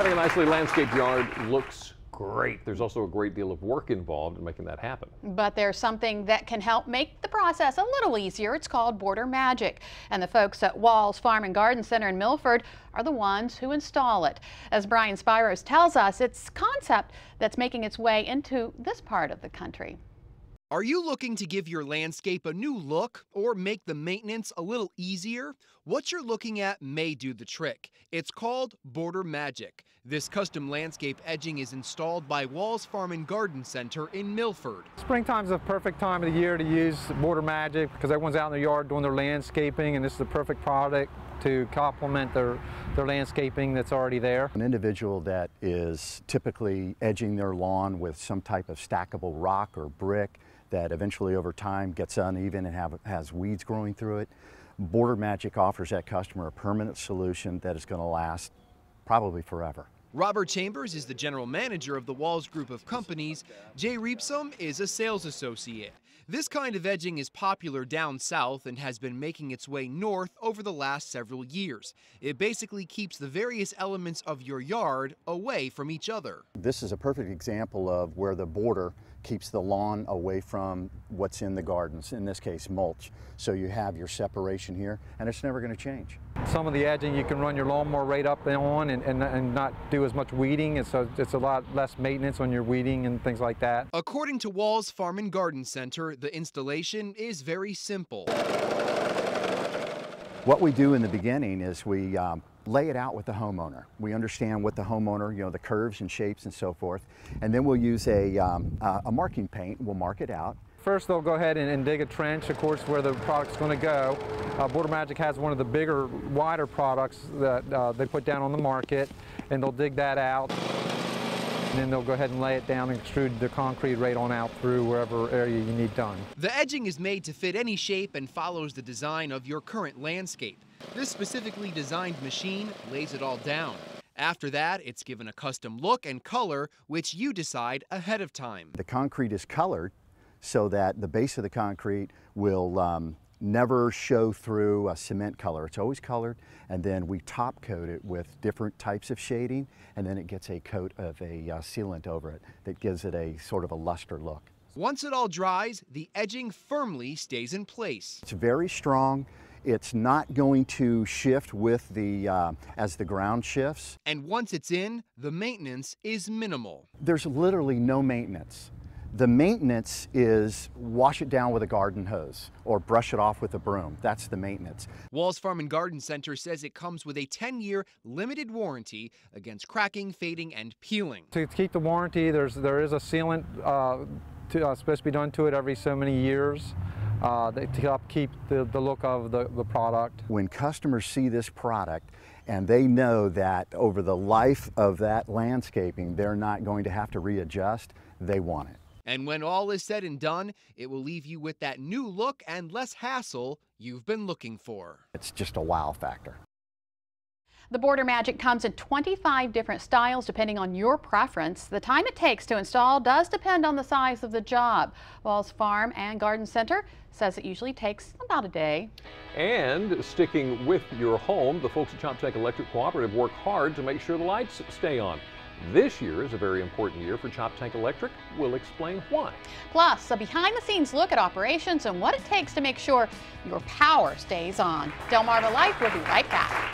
Having a nicely landscaped yard looks great. There's also a great deal of work involved in making that happen. But there's something that can help make the process a little easier. It's called Border Magic. And the folks at Walls Farm and Garden Center in Milford are the ones who install it. As Brian Spiros tells us, it's a concept that's making its way into this part of the country. Are you looking to give your landscape a new look or make the maintenance a little easier? What you're looking at may do the trick. It's called Border Magic. This custom landscape edging is installed by Walls Farm and Garden Center in Milford. Springtime's the perfect time of the year to use Border Magic because everyone's out in their yard doing their landscaping, and this is the perfect product to complement their landscaping that's already there. An individual that is typically edging their lawn with some type of stackable rock or brick that eventually over time gets uneven and has weeds growing through it, Border Magic offers that customer a permanent solution that is going to last probably forever. Robert Chambers is the general manager of the Walls Group of Companies. Jay Reepsum is a sales associate. This kind of edging is popular down south and has been making its way north over the last several years. It basically keeps the various elements of your yard away from each other. This is a perfect example of where the border keeps the lawn away from what's in the gardens, in this case mulch. So you have your separation here, and it's never going to change. Some of the edging you can run your lawnmower right up and on and not do as much weeding, and so it's a lot less maintenance on your weeding and things like that. According to Walls Farm and Garden Center, the installation is very simple. What we do in the beginning is we lay it out with the homeowner. We understand what the homeowner, the curves and shapes and so forth, and then we'll use a marking paint. We'll mark it out. First, they'll go ahead and dig a trench, of course, where the product's going to go. Border Magic has one of the bigger, wider products that they put down on the market, and they'll dig that out. And then they'll go ahead and lay it down and extrude the concrete right on out through wherever area you need done. The edging is made to fit any shape and follows the design of your current landscape. This specifically designed machine lays it all down. After that, it's given a custom look and color, which you decide ahead of time. The concrete is colored so that the base of the concrete will never show through a cement color. It's always colored, and then we top coat it with different types of shading, and then it gets a coat of a sealant over it that gives it a sort of a luster look. Once it all dries, the edging firmly stays in place. It's very strong. It's not going to shift with as the ground shifts. And once it's in, the maintenance is minimal. There's literally no maintenance. The maintenance is wash it down with a garden hose or brush it off with a broom. That's the maintenance. Walls Farm and Garden Center says it comes with a 10-year limited warranty against cracking, fading, and peeling. To keep the warranty, there is a sealant supposed to be done to it every so many years to help keep the look of the product. When customers see this product and they know that over the life of that landscaping, they're not going to have to readjust, they want it. And when all is said and done, it will leave you with that new look and less hassle you've been looking for. It's just a wow factor. The Border Magic comes in 25 different styles depending on your preference. The time it takes to install does depend on the size of the job. Walls Farm and Garden Center says it usually takes about a day. And sticking with your home, the folks at Choptank Electric Cooperative work hard to make sure the lights stay on. This year is a very important year for Choptank Electric. We'll explain why. Plus, a behind-the-scenes look at operations and what it takes to make sure your power stays on. Delmarva Life will be right back.